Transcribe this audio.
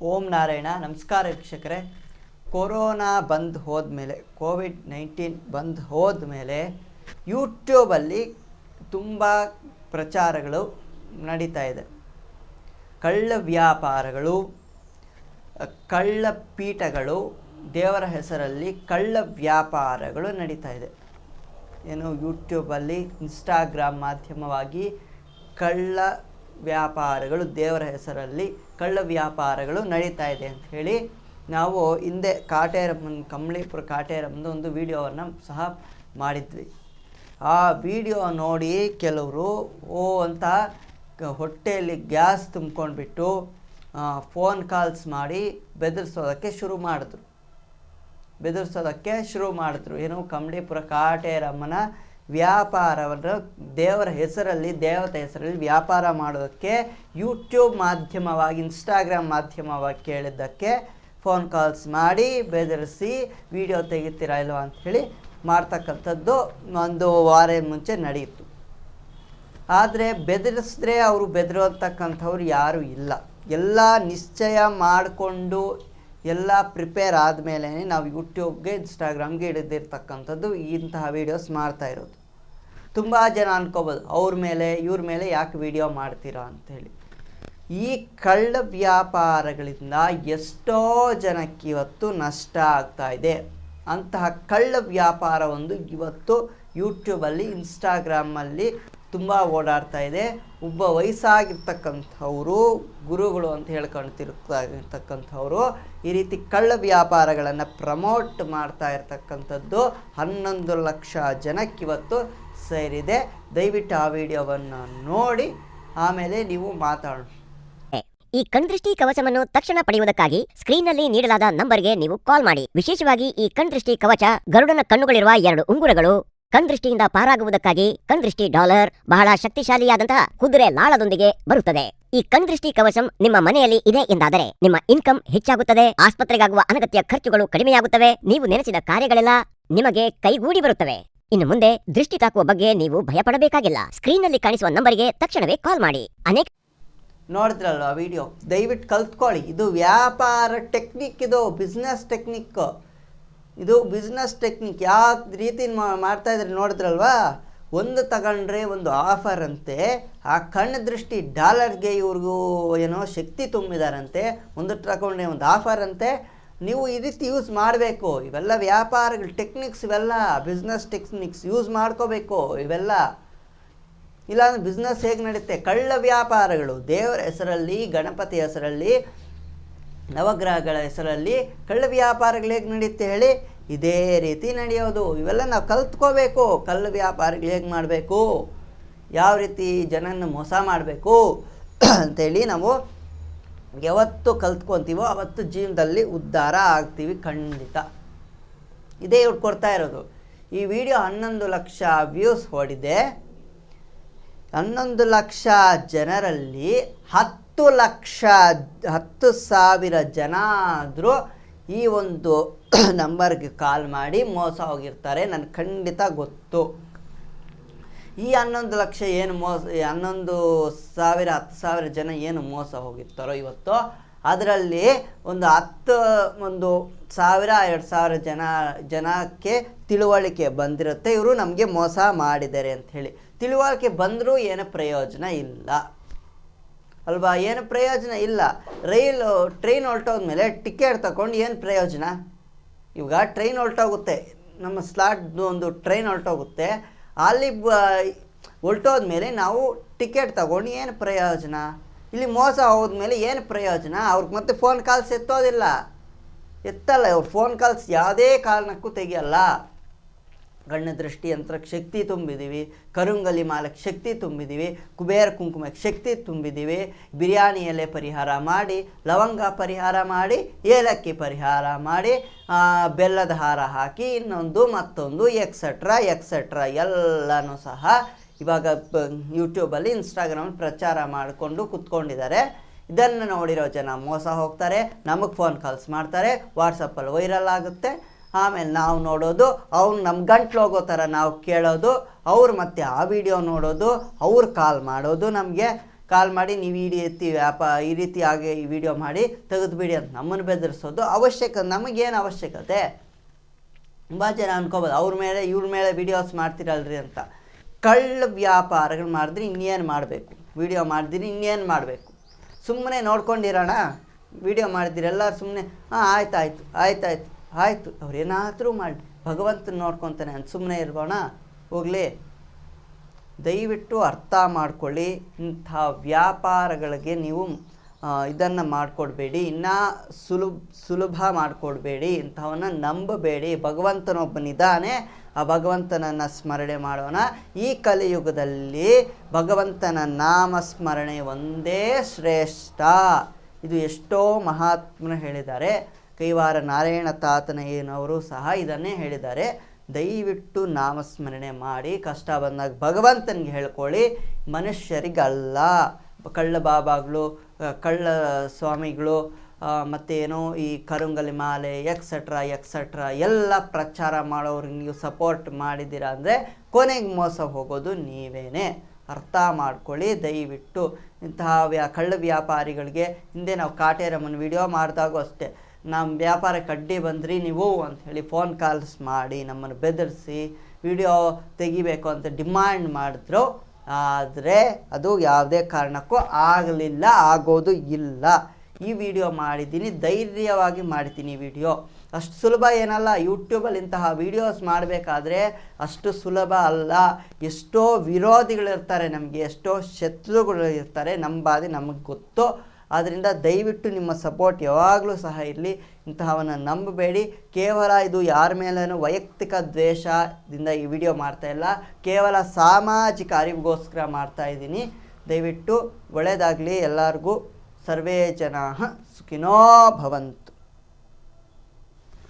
ಓಂ ನಾರಾಯಣ. ನಮಸ್ಕಾರ ವೀಕ್ಷಕರೇ. ಕೊರೋನಾ ಬಂದು ಹೋದ್ಮೇಲೆ, ಕೋವಿಡ್-19 ಬಂದು ಹೋದ್ಮೇಲೆ ಯೂಟ್ಯೂಬಲ್ಲಿ ತುಂಬ ಪ್ರಚಾರಗಳು ನಡೀತಾ ಇದೆ. ಕಳ್ಳ ವ್ಯಾಪಾರಗಳು, ಕಳ್ಳ ಪೀಠಗಳು, ದೇವರ ಹೆಸರಲ್ಲಿ ಕಳ್ಳ ವ್ಯಾಪಾರಗಳು ನಡೀತಾ ಇದೆ. ಏನು ಯೂಟ್ಯೂಬಲ್ಲಿ, ಇನ್ಸ್ಟಾಗ್ರಾಮ್ ಮಾಧ್ಯಮವಾಗಿ ಕಳ್ಳ ವ್ಯಾಪಾರಗಳು, ದೇವರ ಹೆಸರಲ್ಲಿ ಕಳ್ಳ ವ್ಯಾಪಾರಗಳು ನಡೀತಾ ಇದೆ ಅಂತ ಹೇಳಿ ನಾವು ಹಿಂದೆ ಕಾಟೇರಮ್ಮನ, ಕಂಬಳಿಪುರ ಕಾಟೇರಮ್ಮನ ಒಂದು ವಿಡಿಯೋವನ್ನು ಸಹ ಮಾಡಿದ್ವಿ. ಆ ವಿಡಿಯೋ ನೋಡಿ ಕೆಲವರು ಅಂತ ಹೊಟ್ಟೆಯಲ್ಲಿ ಗ್ಯಾಸ್ ತುಂಬ್ಕೊಂಡ್ಬಿಟ್ಟು ಫೋನ್ ಕಾಲ್ಸ್ ಮಾಡಿ ಬೆದರಿಸೋದಕ್ಕೆ ಶುರು ಮಾಡಿದ್ರು. ಏನು, ಕಂಬಳಿಪುರ ಕಾಟೇರಮ್ಮನ ವ್ಯಾಪಾರವನ್ನು ದೇವರ ಹೆಸರಲ್ಲಿ, ದೇವತೆ ಹೆಸರಲ್ಲಿ ವ್ಯಾಪಾರ ಮಾಡೋದಕ್ಕೆ ಯೂಟ್ಯೂಬ್ ಮಾಧ್ಯಮವಾಗಿ, ಇನ್ಸ್ಟಾಗ್ರಾಮ್ ಮಾಧ್ಯಮವಾಗಿ ಕೇಳಿದ್ದಕ್ಕೆ ಫೋನ್ ಕಾಲ್ಸ್ ಮಾಡಿ ಬೆದರಿಸಿ ವಿಡಿಯೋ ತೆಗಿತೀರಾ ಇಲ್ವಾ ಅಂಥೇಳಿ ಮಾಡ್ತಕ್ಕಂಥದ್ದು ಒಂದು ವಾರ ಮುಂಚೆ ನಡೆಯಿತು. ಆದರೆ ಬೆದರಿಸಿದ್ರೆ ಅವರು ಬೆದರುವಂತಕ್ಕಂಥವ್ರು ಯಾರೂ ಇಲ್ಲ. ಎಲ್ಲ ನಿಶ್ಚಯ ಮಾಡಿಕೊಂಡು ಎಲ್ಲ ಪ್ರಿಪೇರ್ ಆದಮೇಲೆ ನಾವು ಯೂಟ್ಯೂಬ್ಗೆ, ಇನ್ಸ್ಟಾಗ್ರಾಮ್ಗೆ ಹಿಡಿದಿರ್ತಕ್ಕಂಥದ್ದು ಇಂತಹ ವೀಡಿಯೋಸ್ ಮಾಡ್ತಾ ಇರೋದು. ತುಂಬ ಜನ ಅನ್ಕೋಬೋದು, ಅವ್ರ ಮೇಲೆ ಇವ್ರ ಮೇಲೆ ಯಾಕೆ ವಿಡಿಯೋ ಮಾಡ್ತೀರಾ ಅಂಥೇಳಿ. ಈ ಕಳ್ಳ ವ್ಯಾಪಾರಗಳಿಂದ ಎಷ್ಟೋ ಜನಕ್ಕೆ ಇವತ್ತು ನಷ್ಟ ಆಗ್ತಾ ಇದೆ. ಅಂತಹ ಕಳ್ಳ ವ್ಯಾಪಾರ ಒಂದು ಇವತ್ತು ಯೂಟ್ಯೂಬಲ್ಲಿ, ಇನ್ಸ್ಟಾಗ್ರಾಮಲ್ಲಿ ತುಂಬ ಓಡಾಡ್ತಾ ಇದೆ. ಒಬ್ಬ ವಯಸ್ಸಾಗಿರ್ತಕ್ಕಂಥವರು, ಗುರುಗಳು ಅಂತ ಹೇಳ್ಕೊಳ್ತಿರ್ತಕ್ಕಂಥವ್ರು ಈ ರೀತಿ ಕಳ್ಳ ವ್ಯಾಪಾರಗಳನ್ನು ಪ್ರಮೋಟ್ ಮಾಡ್ತಾ ಇರ್ತಕ್ಕಂಥದ್ದು 11 ಲಕ್ಷ ಜನಕ್ಕಿವತ್ತು ಸೇರಿದೆ. ದಯವಿಟ್ಟು ಆ ವಿಡಿಯೋವನ್ನು ನೋಡಿ ಆಮೇಲೆ ನೀವು ಮಾತಾಡೋಣ. ಈ ಕಣ್ದೃಷ್ಟಿ ಕವಚವನ್ನು ತಕ್ಷಣ ಪಡೆಯುವುದಕ್ಕಾಗಿ ಸ್ಕ್ರೀನ್ನಲ್ಲಿ ನೀಡಲಾದ ನಂಬರ್ಗೆ ನೀವು ಕಾಲ್ ಮಾಡಿ. ವಿಶೇಷವಾಗಿ ಈ ಕಣ್ದೃಷ್ಟಿ ಕವಚ, ಗರುಡನ ಕಣ್ಣುಗಳಿರುವ 2 ಉಂಗುರಗಳು, ಕಣ್ದೃಷ್ಟಿಯಿಂದ ಪಾರಾಗುವುದಕ್ಕಾಗಿ ಕಣ್ದೃಷ್ಟಿ ಡಾಲರ್, ಬಹಳ ಶಕ್ತಿಶಾಲಿಯಾದಂತಹ ಕುದುರೆ ಲಾಳದೊಂದಿಗೆ ಬರುತ್ತದೆ. ಈ ಕಣ್ದೃಷ್ಟಿ ಕವಚಂ ನಿಮ್ಮ ಮನೆಯಲ್ಲಿ ಇದೆ ಎಂದಾದರೆ ನಿಮ್ಮ ಇನ್ಕಮ್ ಹೆಚ್ಚಾಗುತ್ತದೆ, ಆಸ್ಪತ್ರೆಗಾಗುವ ಅನಗತ್ಯ ಖರ್ಚುಗಳು ಕಡಿಮೆಯಾಗುತ್ತವೆ, ನೀವು ನೆನೆಸಿದ ಕಾರ್ಯಗಳೆಲ್ಲ ನಿಮಗೆ ಕೈಗೂಡಿ ಬರುತ್ತವೆ. ಇನ್ನು ಮುಂದೆ ದೃಷ್ಟಿ ತಾಕುವ ಬಗ್ಗೆ ನೀವು ಭಯಪಡಬೇಕಾಗಿಲ್ಲ. ಸ್ಕ್ರೀನ್ನಲ್ಲಿ ಕಾಣಿಸುವ ನಂಬರ್ಗೆ ತಕ್ಷಣವೇ ಕಾಲ್ ಮಾಡಿ. ನೋಡಿದ್ರಲ್ವ ವಿಡಿಯೋ, ದಯವಿಟ್ಟು ಕಲ್ತ್ಕೊಳ್ಳಿ. ಇದು ವ್ಯಾಪಾರ ಟೆಕ್ನಿಕ್, ಇದು ಬಿಸ್ನೆಸ್ ಟೆಕ್ನಿಕ್. ಯಾವ ರೀತಿ ಮಾಡ್ತಾ ಇದ್ರೆ ನೋಡಿದ್ರಲ್ವಾ. ಒಂದು ತಗೊಂಡ್ರೆ ಒಂದು ಆಫರ್ ಅಂತೆ. ಆ ಕಣ್ಣು ದೃಷ್ಟಿ ಡಾಲರ್ಗೆ ಇವ್ರಿಗೂ ಏನೋ ಶಕ್ತಿ ತುಂಬಿದಾರಂತೆ. ಒಂದು ತಗೊಂಡ್ರೆ ಒಂದು ಆಫರ್ ಅಂತೆ. ನೀವು ಈ ರೀತಿ ಯೂಸ್ ಮಾಡಬೇಕು. ಇವೆಲ್ಲ ವ್ಯಾಪಾರಗಳು, ಟೆಕ್ನಿಕ್ಸ್, ಇವೆಲ್ಲ ಬಿಸ್ನೆಸ್ ಟೆಕ್ನಿಕ್ಸ್ ಯೂಸ್ ಮಾಡ್ಕೋಬೇಕು. ಇವೆಲ್ಲ ಇಲ್ಲಾಂದ್ರೆ ಬಿಸ್ನೆಸ್ ಹೇಗೆ ನಡೆಯುತ್ತೆ? ಕಳ್ಳ ವ್ಯಾಪಾರಗಳು ದೇವರ ಹೆಸರಲ್ಲಿ, ಗಣಪತಿ ಹೆಸರಲ್ಲಿ, ನವಗ್ರಹಗಳ ಹೆಸರಲ್ಲಿ ಕಳ್ಳ ವ್ಯಾಪಾರಗಳು ಹೇಗೆ ನಡೆಯುತ್ತೆ ಹೇಳಿ? ಇದೇ ರೀತಿ ನಡೆಯೋದು. ಇವೆಲ್ಲ ನಾವು ಕಲ್ತ್ಕೋಬೇಕು. ಕಳ್ಳ ವ್ಯಾಪಾರಗಳು ಹೇಗೆ ಮಾಡಬೇಕು, ಯಾವ ರೀತಿ ಜನನ ಮೋಸ ಮಾಡಬೇಕು ಅಂಥೇಳಿ ನಾವು ಯಾವತ್ತು ಕಲ್ತ್ಕೊತೀವೋ ಅವತ್ತು ಜೀವನದಲ್ಲಿ ಉದ್ಧಾರ ಆಗ್ತೀವಿ ಖಂಡಿತ. ಇದೇ ಇವ್ರು ಕೊಡ್ತಾ ಇರೋದು. ಈ ವಿಡಿಯೋ 11 ಲಕ್ಷ ವ್ಯೂಸ್ ಹೊಡಿದೆ. 11 ಲಕ್ಷ ಜನರಲ್ಲಿ 10,000 ಜನ ಆದರೂ ಈ ಒಂದು ನಂಬರ್ಗೆ ಕಾಲ್ ಮಾಡಿ ಮೋಸ ಹೋಗಿರ್ತಾರೆ. ನನಗೆ ಖಂಡಿತ ಗೊತ್ತು. ಈ 11 ಲಕ್ಷ ಏನು ಮೋಸ, 11,000 10,000 ಜನ ಏನು ಮೋಸ ಹೋಗಿರ್ತಾರೋ ಇವತ್ತು, ಅದರಲ್ಲಿ ಒಂದು 1,000-2,000 ಜನಕ್ಕೆ ತಿಳುವಳಿಕೆ ಬಂದಿರುತ್ತೆ, ಇವರು ನಮಗೆ ಮೋಸ ಮಾಡಿದ್ದಾರೆ ಅಂಥೇಳಿ. ತಿಳುವಳಿಕೆ ಬಂದರೂ ಏನು ಪ್ರಯೋಜನ ಇಲ್ಲ ಅಲ್ವಾ? ಏನು ಪ್ರಯೋಜನ ಇಲ್ಲ. ಟ್ರೈನ್ ಹೊರಟೋದ್ಮೇಲೆ ಟಿಕೆಟ್ ತಗೊಂಡು ಏನು ಪ್ರಯೋಜನ? ಇವಾಗ ಟ್ರೈನ್ ಹೊರಟೋಗುತ್ತೆ, ನಮ್ಮ ಸ್ಲಾಟ್ ಒಂದು ಟ್ರೈನ್ ಹೊರಟೋಗುತ್ತೆ. ಅಲ್ಲಿ ಹೊರಟೋದ್ಮೇಲೆ ನಾವು ಟಿಕೆಟ್ ತಗೊಂಡು ಏನು ಪ್ರಯೋಜನ? ಇಲ್ಲಿ ಮೋಸ ಹೋದ್ಮೇಲೆ ಏನು ಪ್ರಯೋಜನ? ಅವ್ರಿಗೆ ಮತ್ತೆ ಫೋನ್ ಕಾಲ್ಸ್ ಎತ್ತಲ್ಲ. ಅವ್ರು ಫೋನ್ ಕಾಲ್ಸ್ ಯಾವುದೇ ಕಾರಣಕ್ಕೂ ತೆಗಿಯಲ್ಲ. ಕಣ್ಣು ದೃಷ್ಟಿ ಯಂತ್ರಕ್ಕೆ ಶಕ್ತಿ ತುಂಬಿದ್ದೀವಿ, ಕರುಂಗಲಿ ಮಾಲಕ್ಕೆ ಶಕ್ತಿ ತುಂಬಿದ್ದೀವಿ, ಕುಬೇರ ಕುಂಕುಮಕ್ಕೆ ಶಕ್ತಿ ತುಂಬಿದ್ದೀವಿ, ಬಿರಿಯಾನಿ ಎಲೆ ಪರಿಹಾರ ಮಾಡಿ, ಲವಂಗ ಪರಿಹಾರ ಮಾಡಿ, ಏಲಕ್ಕಿ ಪರಿಹಾರ ಮಾಡಿ, ಬೆಲ್ಲದ ಹಾರ ಹಾಕಿ, ಇನ್ನೊಂದು ಮತ್ತೊಂದು ಎಕ್ಸೆಟ್ರಾ ಎಲ್ಲನೂ ಸಹ ಇವಾಗ ಯೂಟ್ಯೂಬಲ್ಲಿ, ಇನ್ಸ್ಟಾಗ್ರಾಮಲ್ಲಿ ಪ್ರಚಾರ ಮಾಡಿಕೊಂಡು ಕೂತ್ಕೊಂಡಿದ್ದಾರೆ. ಇದನ್ನು ನೋಡಿರೋ ಜನ ಮೋಸ ಹೋಗ್ತಾರೆ, ನಮಗೆ ಫೋನ್ ಕಾಲ್ಸ್ ಮಾಡ್ತಾರೆ, ವಾಟ್ಸಪ್ಪಲ್ಲಿ ವೈರಲ್ ಆಗುತ್ತೆ. ಆಮೇಲೆ ನಾವು ನೋಡೋದು, ಅವ್ನು ನಮ್ಮ ಗಂಟ್ಲು ಹೋಗೋ ಥರ ನಾವು ಕೇಳೋದು, ಅವ್ರು ಮತ್ತೆ ಆ ವಿಡಿಯೋ ನೋಡೋದು, ಅವ್ರು ಕಾಲ್ ಮಾಡೋದು ನಮಗೆ. ಕಾಲ್ ಮಾಡಿ ನೀವು ಈ ರೀತಿ ಆಗಿ ಈ ವಿಡಿಯೋ ಮಾಡಿ ತೆಗೆದುಬಿಡಿ ಅಂತ ನಮ್ಮನ್ನು ಬೆದರಿಸೋದು ನಮಗೇನು ಅವಶ್ಯಕತೆ? ತುಂಬ ಜನ ಅನ್ಕೋಬೋದು ಇವ್ರ ಮೇಲೆ ವಿಡಿಯೋಸ್ ಮಾಡ್ತೀರಲ್ರಿ ಅಂತ. ಕಳ್ಳ ವ್ಯಾಪಾರಗಳು ಮಾಡಿದ್ರೆ ಇನ್ನೇನು ಮಾಡಬೇಕು? ವಿಡಿಯೋ ಮಾಡಿದಿರಿ ಇನ್ನೇನು ಮಾಡಬೇಕು? ಸುಮ್ಮನೆ ನೋಡ್ಕೊಂಡಿರೋಣ? ವಿಡಿಯೋ ಮಾಡಿದಿರಿ ಎಲ್ಲರೂ ಸುಮ್ಮನೆ ಆಯ್ತು ಅವ್ರೇನಾದರೂ ಮಾಡಿ ಭಗವಂತನ ನೋಡ್ಕೊತಾನೆ ಅಂತ ಸುಮ್ಮನೆ ಇರ್ಬೋಣ? ಹೋಗಲಿ. ದಯವಿಟ್ಟು ಅರ್ಥ ಮಾಡ್ಕೊಳ್ಳಿ. ಇಂಥ ವ್ಯಾಪಾರಗಳಿಗೆ ನೀವು ಇದನ್ನು ಮಾಡಿಕೊಡ್ಬೇಡಿ, ಇನ್ನೂ ಸುಲಭ ಮಾಡಿಕೊಡ್ಬೇಡಿ, ಇಂಥವನ್ನ ನಂಬಬೇಡಿ. ಭಗವಂತನೊಬ್ಬನಿದ್ದಾನೆ, ಆ ಭಗವಂತನನ್ನು ಸ್ಮರಣೆ ಮಾಡೋಣ. ಈ ಕಲಿಯುಗದಲ್ಲಿ ಭಗವಂತನ ನಾಮಸ್ಮರಣೆ ಒಂದೇ ಶ್ರೇಷ್ಠ. ಇದು ಎಷ್ಟೋ ಮಹಾತ್ಮರು ಹೇಳಿದ್ದಾರೆ. ಕೈವಾರ ನಾರಾಯಣ ತಾತನಯ್ಯನವರು ಸಹ ಇದನ್ನೇ ಹೇಳಿದ್ದಾರೆ. ದಯವಿಟ್ಟು ನಾಮಸ್ಮರಣೆ ಮಾಡಿ, ಕಷ್ಟ ಬಂದಾಗ ಭಗವಂತನಿಗೆ ಹೇಳ್ಕೊಳ್ಳಿ, ಮನುಷ್ಯರಿಗಲ್ಲ. ಕಳ್ಳ ಬಾಬಾಗಳು, ಕಳ್ಳ ಸ್ವಾಮಿಗಳು, ಮತ್ತೇನೋ ಈ ಕರುಂಗಲಿ ಮಾಲೆ ಎಕ್ಸೆಟ್ರಾ ಎಲ್ಲ ಪ್ರಚಾರ ಮಾಡೋರಿಗೆ ನೀವು ಸಪೋರ್ಟ್ ಮಾಡಿದ್ದೀರಾ ಅಂದರೆ ಕೊನೆಗೆ ಮೋಸ ಹೋಗೋದು ನೀವೇನೇ. ಅರ್ಥ ಮಾಡ್ಕೊಳ್ಳಿ ದಯವಿಟ್ಟು. ಇಂತಹ ಕಳ್ಳ ವ್ಯಾಪಾರಿಗಳಿಗೆ ಹಿಂದೆ ನಾವು ಕಾಟೇರಮ್ಮನ ವಿಡಿಯೋ ಮಾಡಿದಾಗೂ ಅಷ್ಟೇ, ನಮ್ಮ ವ್ಯಾಪಾರಕ್ಕೆ ಅಡ್ಡಿ ಬಂದ್ರಿ ನೀವು ಅಂಥೇಳಿ ಫೋನ್ ಕಾಲ್ಸ್ ಮಾಡಿ ನಮ್ಮನ್ನು ಬೆದರಿಸಿ ವಿಡಿಯೋ ತೆಗಿಬೇಕು ಅಂತ ಡಿಮ್ಯಾಂಡ್ ಮಾಡಿದ್ರು. ಆದರೆ ಅದು ಯಾವುದೇ ಕಾರಣಕ್ಕೂ ಆಗಲಿಲ್ಲ, ಆಗೋದು ಇಲ್ಲ. ಈ ವಿಡಿಯೋ ಮಾಡಿದ್ದೀನಿ, ಧೈರ್ಯವಾಗಿ ಮಾಡ್ತೀನಿ. ವಿಡಿಯೋ ಅಷ್ಟು ಸುಲಭ ಏನಲ್ಲ. ಯೂಟ್ಯೂಬಲ್ಲಿ ಇಂತಹ ವಿಡಿಯೋಸ್ ಮಾಡಬೇಕಾದ್ರೆ ಅಷ್ಟು ಸುಲಭ ಅಲ್ಲ. ಎಷ್ಟೋ ವಿರೋಧಿಗಳಿರ್ತಾರೆ, ನಮಗೆ ಎಷ್ಟೋ ಶತ್ರುಗಳು ಇರ್ತಾರೆ, ನಮ್ಮ ಬಾಧೆ ನಮಗೆ ಗೊತ್ತು. ಆದ್ದರಿಂದ ದಯವಿಟ್ಟು ನಿಮ್ಮ ಸಪೋರ್ಟ್ ಯಾವಾಗಲೂ ಸಹ ಇರಲಿ. ಇಂತಹವನ್ನು ನಂಬಬೇಡಿ. ಕೇವಲ ಇದು ಯಾರ ಮೇಲೇನೂ ವೈಯಕ್ತಿಕ ದ್ವೇಷದಿಂದ ಈ ವಿಡಿಯೋ ಮಾಡ್ತಾಯಿಲ್ಲ, ಕೇವಲ ಸಾಮಾಜಿಕ ಅರಿವಿಗೋಸ್ಕರ ಮಾಡ್ತಾಯಿದ್ದೀನಿ. ದಯವಿಟ್ಟು ಒಳ್ಳೆಯದಾಗಲಿ ಎಲ್ಲರಿಗೂ. ಸರ್ವೇ ಜನಾಃ ಸುಖಿನೋ ಭವಂತು.